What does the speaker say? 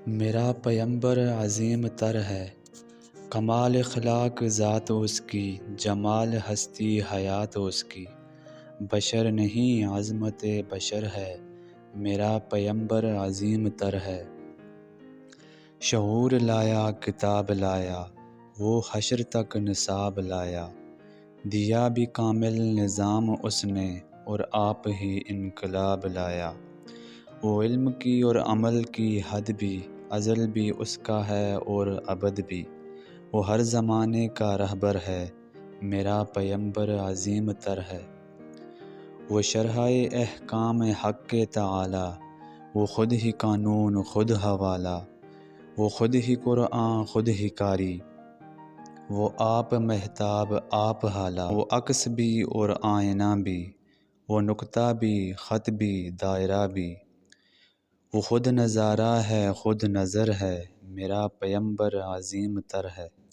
میرا پیمبر عظیم تر ہے، کمال اخلاق ذات اس کی، جمال ہستی حیات اس کی۔ بشر نہیں عظمت بشر ہے، میرا پیمبر عظیم تر ہے۔ شعور لایا کتاب لایا، وہ حشر تک نصاب لایا۔ دیا بھی کامل نظام اس نے، اور آپ ہی انقلاب لایا۔ وہ علم کی اور عمل کی حد بھی، ازل بھی اس کا ہے اور ابد بھی۔ وہ ہر زمانے کا رہبر ہے، میرا پیمبر عظیم تر ہے۔ وہ شرح احکام حق تعالی، وہ خود ہی قانون خود حوالہ۔ وہ خود ہی قرآن خود ہی قاری، وہ آپ مہتاب آپ حالہ۔ وہ عکس بھی اور آئینہ بھی، وہ نقطہ بھی خط بھی دائرہ بھی۔ وہ خود نظارہ ہے خود نظر ہے، میرا پیمبر عظیم تر ہے۔